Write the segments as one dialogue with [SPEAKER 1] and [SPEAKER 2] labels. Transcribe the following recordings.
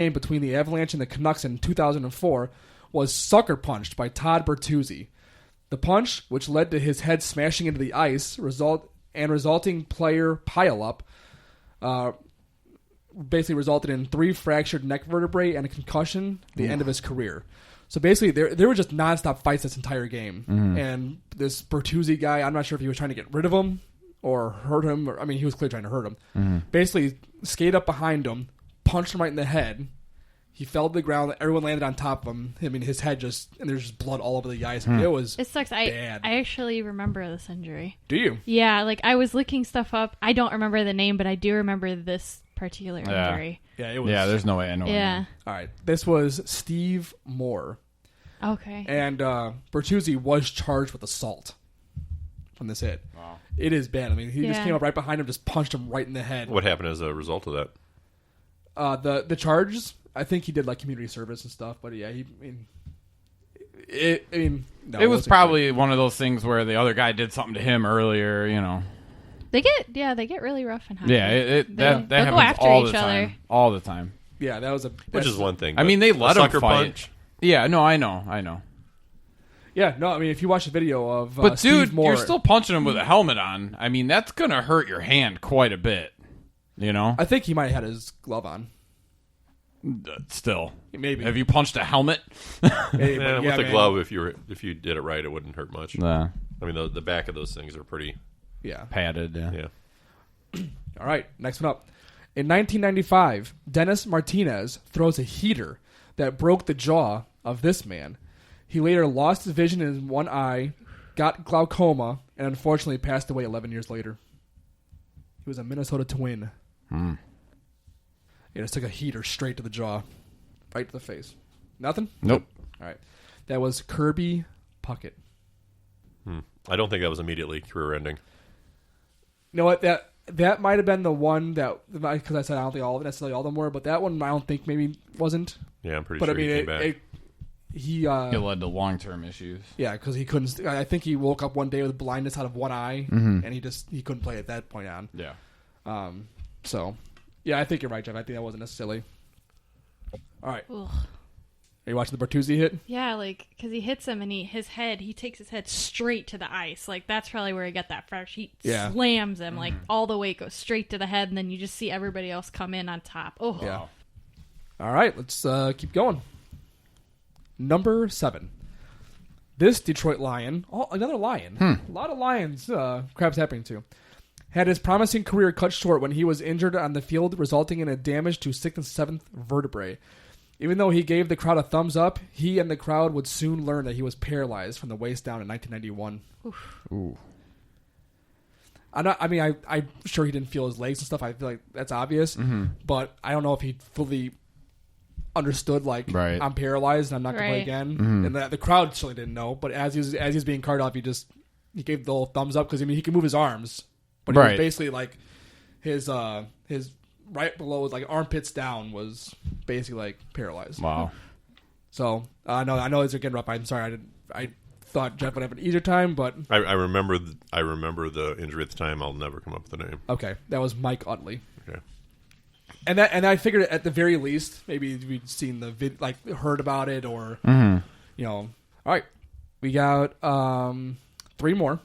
[SPEAKER 1] game between the Avalanche and the Canucks in 2004 was sucker punched by Todd Bertuzzi. The punch, which led to his head smashing into the ice, resulting player pileup, basically resulted in 3 fractured neck vertebrae and a concussion. The end of his career. So basically, there were just nonstop fights this entire game, and this Bertuzzi guy, I'm not sure if he was trying to get rid of him or hurt him. He was clearly trying to hurt him. Basically, skated up behind him, punched him right in the head. He fell to the ground. Everyone landed on top of him. His head and there's just blood all over the ice. It
[SPEAKER 2] sucks.
[SPEAKER 1] bad.
[SPEAKER 2] I actually remember this injury.
[SPEAKER 1] Do you?
[SPEAKER 2] Yeah, I was looking stuff up. I don't remember the name, but I do remember this particular injury.
[SPEAKER 1] Yeah, it was.
[SPEAKER 3] Yeah, there's no way I know.
[SPEAKER 2] Yeah.
[SPEAKER 1] All right. This was Steve Moore.
[SPEAKER 2] Okay.
[SPEAKER 1] And Bertuzzi was charged with assault from this hit.
[SPEAKER 3] Wow.
[SPEAKER 1] It is bad. He just came up right behind him, just punched him right in the head.
[SPEAKER 4] What happened as a result of that?
[SPEAKER 1] The charges, I think he did community service and stuff, but yeah,
[SPEAKER 3] it was probably one of those things where the other guy did something to him earlier,
[SPEAKER 2] They get really rough and hockey.
[SPEAKER 3] Yeah, that
[SPEAKER 2] go
[SPEAKER 3] happens
[SPEAKER 2] after
[SPEAKER 3] all
[SPEAKER 2] each
[SPEAKER 3] the
[SPEAKER 2] other.
[SPEAKER 3] time. All the time.
[SPEAKER 1] Yeah, that was
[SPEAKER 4] which is one thing.
[SPEAKER 3] They let him fight.
[SPEAKER 4] Punch?
[SPEAKER 3] Yeah, no, I know.
[SPEAKER 1] Yeah, no, if you watch the video of
[SPEAKER 3] but
[SPEAKER 1] Steve
[SPEAKER 3] dude,
[SPEAKER 1] Moore,
[SPEAKER 3] you're still punching him with a helmet on. That's gonna hurt your hand quite a bit.
[SPEAKER 1] I think he might have had his glove on.
[SPEAKER 3] Still,
[SPEAKER 1] maybe.
[SPEAKER 3] Have you punched a helmet?
[SPEAKER 1] Maybe,
[SPEAKER 4] with a glove, if you did it right, it wouldn't hurt much.
[SPEAKER 3] Nah.
[SPEAKER 4] The back of those things are pretty
[SPEAKER 3] padded.
[SPEAKER 4] Yeah.
[SPEAKER 1] All right, next one up. In 1995, Dennis Martinez throws a heater that broke the jaw of this man. He later lost his vision in one eye, got glaucoma, and unfortunately passed away 11 years later. He was a Minnesota Twin. He just took a heater straight to the jaw. Right to the face. Nothing?
[SPEAKER 3] Nope.
[SPEAKER 1] All right. That was Kirby Puckett.
[SPEAKER 4] I don't think that was immediately career-ending.
[SPEAKER 1] You know what? That might have been the one that, because I said I don't think necessarily all of them were, but that one I don't think maybe wasn't.
[SPEAKER 4] Yeah, I'm pretty sure he came back.
[SPEAKER 3] It led to long-term issues.
[SPEAKER 1] Yeah, because he couldn't. I think he woke up one day with blindness out of one eye, and he couldn't play at that point on.
[SPEAKER 3] Yeah.
[SPEAKER 1] So, yeah, I think you're right, Jeff. I think that wasn't necessarily. All right.
[SPEAKER 2] Ugh.
[SPEAKER 1] Are you watching the Bertuzzi hit?
[SPEAKER 2] Yeah, because he hits him and he takes his head straight to the ice. That's probably where he got that fresh. He slams him all the way, goes straight to the head, and then you just see everybody else come in on top. Oh,
[SPEAKER 1] yeah. All right, let's keep going. Number 7. This Detroit Lion, another lion. A lot of lions. Crap's happening to. Had his promising career cut short when he was injured on the field, resulting in a damage to 6th and 7th vertebrae. Even though he gave the crowd a thumbs up, he and the crowd would soon learn that he was paralyzed from the waist down in 1991.
[SPEAKER 3] Ooh.
[SPEAKER 1] I'm sure he didn't feel his legs and stuff. I feel like that's obvious, but I don't know if he fully understood I'm paralyzed and I'm not going to play again. And the crowd certainly didn't know. But as he was being carted off, he gave the little thumbs up because he can move his arms, but he was basically his right below his armpits down was basically paralyzed.
[SPEAKER 3] Wow.
[SPEAKER 1] So I know it's getting rough. I'm sorry. I thought Jeff would have an easier time, but
[SPEAKER 4] I remember the injury at the time. I'll never come up with the name.
[SPEAKER 1] Okay, that was Mike Utley.
[SPEAKER 4] Okay.
[SPEAKER 1] And I figured at the very least maybe we'd seen the heard about it or All right, we got 3 more.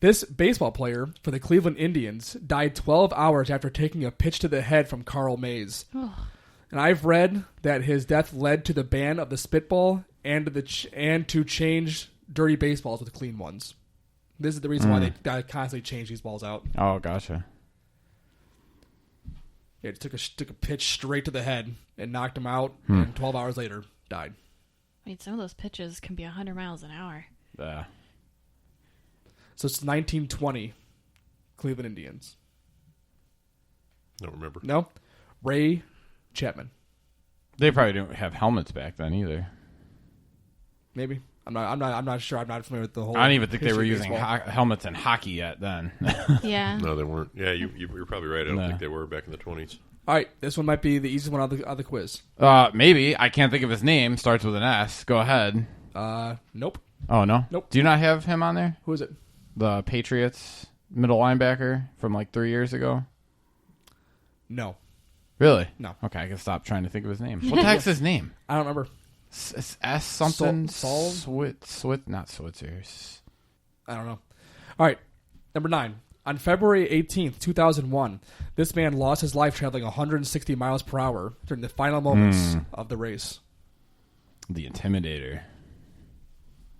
[SPEAKER 1] This baseball player for the Cleveland Indians died 12 hours after taking a pitch to the head from Carl Mays.
[SPEAKER 2] Oh.
[SPEAKER 1] And I've read that his death led to the ban of the spitball and to change dirty baseballs with clean ones. This is the reason why they gotta constantly change these balls out.
[SPEAKER 3] Oh, gotcha.
[SPEAKER 1] Yeah, it took a pitch straight to the head and knocked him out, and 12 hours later died.
[SPEAKER 2] Some of those pitches can be 100 miles an hour.
[SPEAKER 3] Yeah.
[SPEAKER 1] So it's 1920, Cleveland Indians.
[SPEAKER 4] Don't remember.
[SPEAKER 1] No, Ray Chapman.
[SPEAKER 3] They probably didn't have helmets back then either.
[SPEAKER 1] Maybe I'm not sure. I'm not familiar with the whole.
[SPEAKER 3] I don't even think they were using
[SPEAKER 1] baseball.
[SPEAKER 3] helmets in hockey yet then.
[SPEAKER 2] Yeah.
[SPEAKER 4] No, they weren't. Yeah, you're probably right. I don't think they were back in the 20s.
[SPEAKER 1] All right, this one might be the easiest one on the quiz.
[SPEAKER 3] Maybe. I can't think of his name. Starts with an S. Go ahead.
[SPEAKER 1] Nope.
[SPEAKER 3] Oh, no?
[SPEAKER 1] Nope.
[SPEAKER 3] Do you not have him on there?
[SPEAKER 1] Who is it?
[SPEAKER 3] The Patriots middle linebacker from 3 years ago?
[SPEAKER 1] No.
[SPEAKER 3] Really?
[SPEAKER 1] No.
[SPEAKER 3] Okay, I can stop trying to think of his name. What the heck's his name?
[SPEAKER 1] I don't remember.
[SPEAKER 3] S something.
[SPEAKER 1] Sol?
[SPEAKER 3] Not Switzer.
[SPEAKER 1] I don't know. All right, number 9. On February 18th, 2001, this man lost his life traveling 160 miles per hour during the final moments of the race.
[SPEAKER 3] The Intimidator.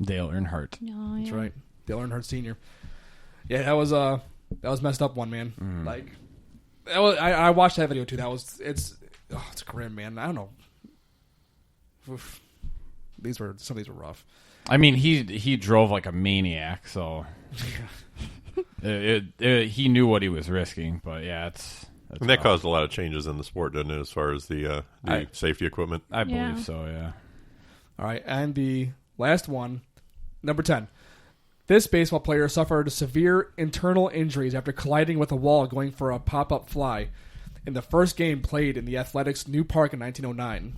[SPEAKER 3] Dale Earnhardt.
[SPEAKER 2] Oh,
[SPEAKER 1] That's
[SPEAKER 2] yeah.
[SPEAKER 1] right. Dale Earnhardt Sr. Yeah, that was messed up one, man. Like, I watched that video too. It's grim, man. I don't know. Oof. Some of these were rough.
[SPEAKER 3] I mean, he drove like a maniac, so he knew what he was risking. But yeah,
[SPEAKER 4] and that caused a lot of changes in the sport, didn't it? As far as the safety equipment,
[SPEAKER 3] I believe so. Yeah.
[SPEAKER 1] All right, and the last one, number 10. This baseball player suffered severe internal injuries after colliding with a wall going for a pop-up fly in the first game played in the Athletics' new park in 1909.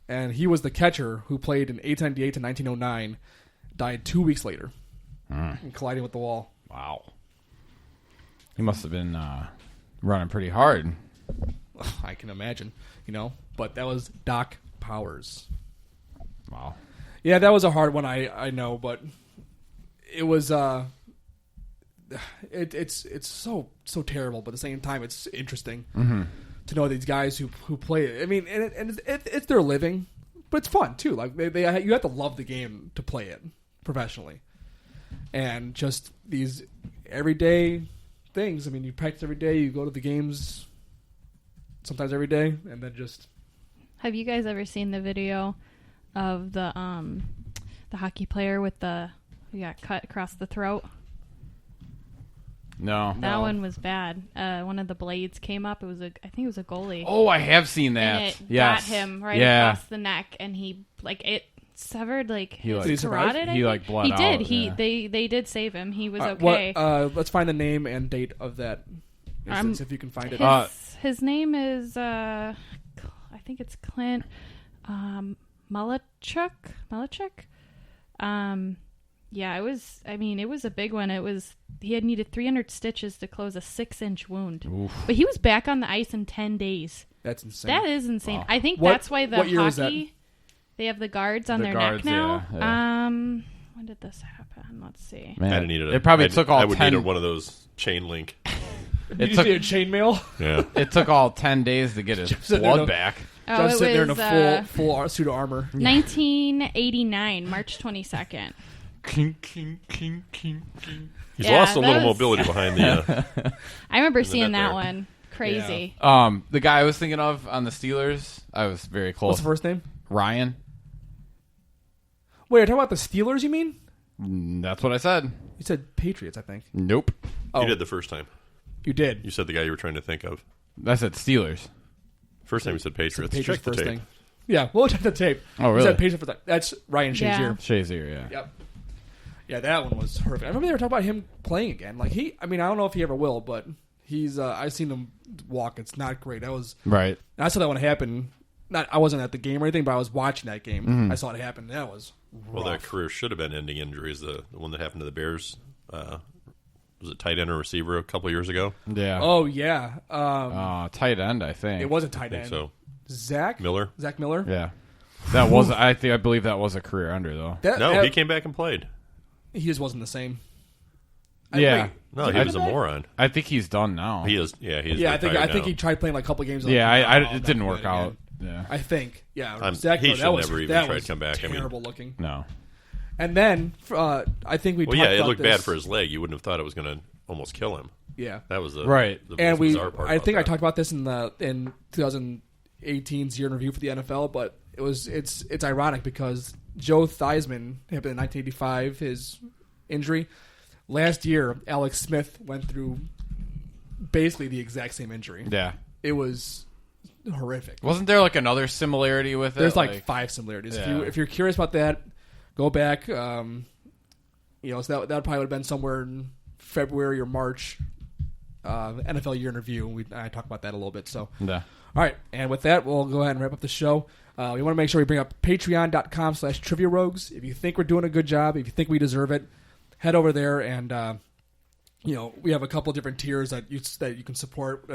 [SPEAKER 1] And he was the catcher who played in 1898 to 1909, died 2 weeks later in colliding with the wall.
[SPEAKER 3] Wow. He must have been running pretty hard.
[SPEAKER 1] I can imagine, but that was Doc Powers.
[SPEAKER 3] Wow.
[SPEAKER 1] Yeah, that was a hard one. I know, but it was it's so terrible, but at the same time, it's interesting to know these guys who play it. I mean, and it's their living, but it's fun too. Like they you have to love the game to play it professionally, and just these everyday things. I mean, you practice every day, you go to the games sometimes every day, and then just.
[SPEAKER 2] Have you guys ever seen the video of the hockey player with who got cut across the throat?
[SPEAKER 3] No.
[SPEAKER 2] That one was bad. One of the blades came up. I think it was a goalie.
[SPEAKER 3] Oh, I have seen that.
[SPEAKER 2] And it
[SPEAKER 3] yes.
[SPEAKER 2] got him right across the neck, and he it severed his carotid.
[SPEAKER 3] He bled out.
[SPEAKER 2] He did.
[SPEAKER 3] Yeah.
[SPEAKER 2] They did save him. He was okay.
[SPEAKER 1] Let's find the name and date of that instance if you can find it.
[SPEAKER 2] His name is I think it's Clint Malachuk. Yeah, it was. I mean, it was a big one. He had needed 300 stitches to close a 6-inch wound.
[SPEAKER 3] Oof.
[SPEAKER 2] But he was back on the ice in 10 days.
[SPEAKER 1] That's insane.
[SPEAKER 2] That is insane.
[SPEAKER 3] Wow.
[SPEAKER 2] I think that's why the
[SPEAKER 1] hockey,
[SPEAKER 2] they have the guards on their neck now.
[SPEAKER 3] Yeah.
[SPEAKER 2] When did this happen? Let's see.
[SPEAKER 3] Man,
[SPEAKER 4] I didn't need it.
[SPEAKER 3] It probably took all 10.
[SPEAKER 4] I would need one of those chain link.
[SPEAKER 1] You just need a chainmail.
[SPEAKER 4] Yeah.
[SPEAKER 3] It took all 10 days to get his blood back.
[SPEAKER 2] Oh,
[SPEAKER 1] Just sitting there in a full suit of armor.
[SPEAKER 2] 1989, March 22nd.
[SPEAKER 3] King, king, king, king, king.
[SPEAKER 4] He's lost a little mobility behind the.
[SPEAKER 2] I remember seeing that one. Crazy.
[SPEAKER 3] Yeah. The guy I was thinking of on the Steelers, I was very close.
[SPEAKER 1] What's the first name?
[SPEAKER 3] Ryan.
[SPEAKER 1] Wait, you're talking about the Steelers, you mean?
[SPEAKER 3] That's what I said.
[SPEAKER 1] You said Patriots, I think.
[SPEAKER 3] Nope.
[SPEAKER 1] Oh.
[SPEAKER 4] You did the first time.
[SPEAKER 1] You did.
[SPEAKER 4] You said the guy you were trying to think of.
[SPEAKER 3] I said Steelers.
[SPEAKER 4] First time you said Patriots.
[SPEAKER 1] Patriots
[SPEAKER 4] Check the
[SPEAKER 1] first
[SPEAKER 4] tape.
[SPEAKER 1] thing. Yeah, we'll check the tape.
[SPEAKER 3] Oh, really?
[SPEAKER 1] You said Patriots first. That's Ryan Shazier.
[SPEAKER 3] Shazier, yeah.
[SPEAKER 1] Yep. Yeah, that one was horrific. I remember they were talking about him playing again. Like I don't know if he ever will, but he's. I've seen him walk. It's not great. That was
[SPEAKER 3] right.
[SPEAKER 1] I saw that one happen. I wasn't at the game or anything, but I was watching that game.
[SPEAKER 3] Mm-hmm.
[SPEAKER 1] I saw it happen. That was rough.
[SPEAKER 4] Well, that career should have been ending injuries. The one that happened to the Bears. Was it tight end or receiver a couple years ago?
[SPEAKER 3] Yeah.
[SPEAKER 1] Oh yeah.
[SPEAKER 3] Tight end, I think.
[SPEAKER 1] It was a tight
[SPEAKER 4] I think
[SPEAKER 1] end.
[SPEAKER 4] so.
[SPEAKER 1] Zach
[SPEAKER 4] Miller.
[SPEAKER 3] Yeah. That was. I believe that was a career under though.
[SPEAKER 4] He came back and played.
[SPEAKER 1] He just wasn't the same.
[SPEAKER 3] Yeah.
[SPEAKER 4] No, he was a moron.
[SPEAKER 3] I think he's done now.
[SPEAKER 4] He is. Yeah, he is.
[SPEAKER 1] Yeah, I think he tried playing like a couple games.
[SPEAKER 3] Yeah, it didn't work out. Yeah.
[SPEAKER 1] I think. Yeah. Zach
[SPEAKER 4] he
[SPEAKER 1] Miller,
[SPEAKER 4] should never even try to come back.
[SPEAKER 1] Terrible looking.
[SPEAKER 3] No.
[SPEAKER 1] And then I think we.
[SPEAKER 4] Well,
[SPEAKER 1] talked
[SPEAKER 4] it
[SPEAKER 1] about
[SPEAKER 4] looked
[SPEAKER 1] this.
[SPEAKER 4] bad for his leg. You wouldn't have thought it was going to almost kill him.
[SPEAKER 1] Yeah.
[SPEAKER 4] That was the
[SPEAKER 3] right.
[SPEAKER 4] The
[SPEAKER 1] and
[SPEAKER 4] most bizarre part
[SPEAKER 1] I think I
[SPEAKER 4] about
[SPEAKER 1] talked about this in 2018's year in review for the NFL, but it's ironic because Joe Theismann happened in 1985. His injury last year, Alex Smith went through basically the exact same injury.
[SPEAKER 3] Yeah.
[SPEAKER 1] It was horrific.
[SPEAKER 3] Wasn't there like another similarity with it?
[SPEAKER 1] There's like 5 similarities.
[SPEAKER 3] Yeah.
[SPEAKER 1] If you're curious about that, go back. So that probably would have been somewhere in February or March. NFL year in review. I talked about that a little bit. So,
[SPEAKER 3] Yeah.
[SPEAKER 1] All right, and with that, we'll go ahead and wrap up the show. We want to make sure we bring up patreon.com/TriviaRogues. If you think we're doing a good job, if you think we deserve it, head over there and we have a couple of different tiers that you can support.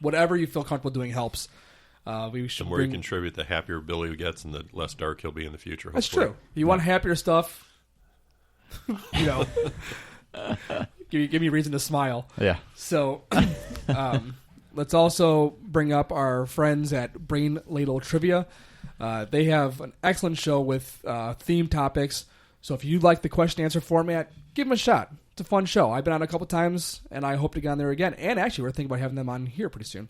[SPEAKER 1] Whatever you feel comfortable doing helps. We should
[SPEAKER 4] the more you contribute, the happier Billy gets, and the less dark he'll be in the future.
[SPEAKER 1] That's true. You want happier stuff, give me a reason to smile.
[SPEAKER 3] Yeah.
[SPEAKER 1] So, let's also bring up our friends at Brain Ladle Trivia. They have an excellent show with theme topics. So if you like the question answer format, give them a shot. It's a fun show. I've been on a couple times, and I hope to get on there again. And actually, we're thinking about having them on here pretty soon.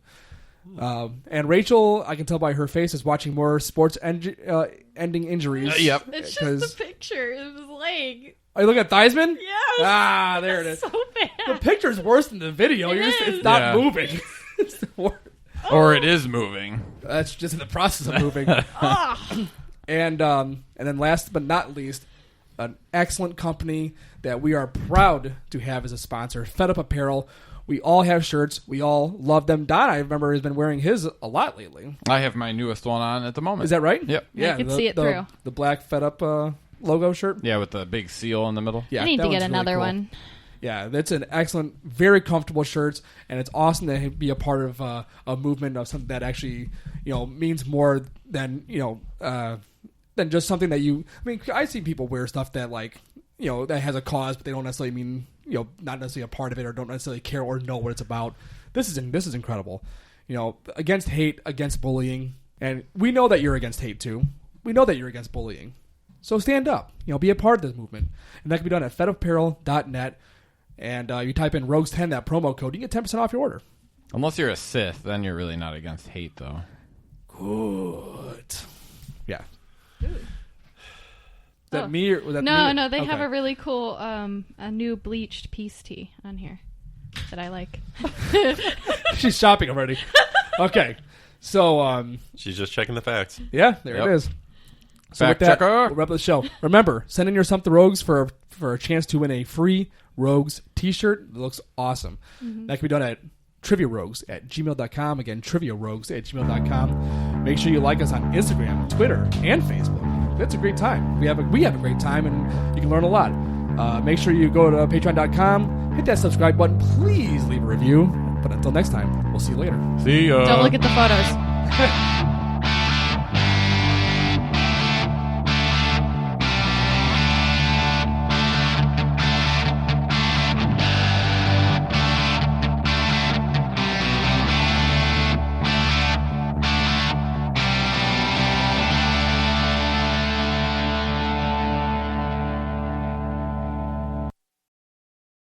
[SPEAKER 1] And Rachel, I can tell by her face, is watching more sports ending injuries.
[SPEAKER 3] Yep.
[SPEAKER 2] It's just the picture of his leg.
[SPEAKER 1] Are you looking at Theismann?
[SPEAKER 2] Yes.
[SPEAKER 1] There it is.
[SPEAKER 2] So bad.
[SPEAKER 1] The picture's worse than the video. It's not moving. It's worse.
[SPEAKER 3] Or it is moving.
[SPEAKER 1] That's just in the process of moving. And then last but not least, an excellent company that we are proud to have as a sponsor, Fed Up Apparel. We all have shirts. We all love them. Don, I remember, has been wearing his a lot lately.
[SPEAKER 3] I have my newest one on at the moment.
[SPEAKER 1] Is that right?
[SPEAKER 3] Yep.
[SPEAKER 2] Yeah, I can see it through.
[SPEAKER 1] The black Fed Up logo shirt.
[SPEAKER 3] Yeah, with the big seal in the middle.
[SPEAKER 1] Yeah,
[SPEAKER 2] I need
[SPEAKER 1] that
[SPEAKER 2] to get
[SPEAKER 1] one's really
[SPEAKER 2] another
[SPEAKER 1] cool.
[SPEAKER 2] one.
[SPEAKER 1] Yeah, that's an excellent, very comfortable shirt, and it's awesome to be a part of a movement of something that actually, means more than than just something that you. I mean, I see people wear stuff that that has a cause, but they don't necessarily mean not necessarily a part of it, or don't necessarily care or know what it's about. This is incredible. Against hate, against bullying, and we know that you're against hate too. We know that you're against bullying. So stand up. Be a part of this movement, and that can be done at fedapparel.net. And you type in Rogues10, that promo code, you get 10% off your order.
[SPEAKER 3] Unless you're a Sith, then you're really not against hate, though.
[SPEAKER 1] Good. Yeah.
[SPEAKER 2] Ooh.
[SPEAKER 1] Is that me? Or was that
[SPEAKER 2] No,
[SPEAKER 1] me?
[SPEAKER 2] no, they
[SPEAKER 1] Okay.
[SPEAKER 2] have a really cool, a new bleached peace tea on here that I like.
[SPEAKER 1] She's shopping already. Okay. So,
[SPEAKER 4] She's just checking the facts.
[SPEAKER 1] yeah, there it is. So
[SPEAKER 3] Fact
[SPEAKER 1] with that,
[SPEAKER 3] checker.
[SPEAKER 1] we'll wrap up the show. Remember, send in your Stump the Rogues for a chance to win a free Rogues t-shirt. It looks awesome. That can be done at triviarogues@gmail.com. Again, triviarogues@gmail.com. Make sure you like us on Instagram, Twitter, and Facebook. That's a great time. We have a great time, and you can learn a lot. Make sure you go to patreon.com, hit that subscribe button. Please leave a review. But until next time, we'll see you later.
[SPEAKER 3] See ya.
[SPEAKER 2] Don't look at the photos.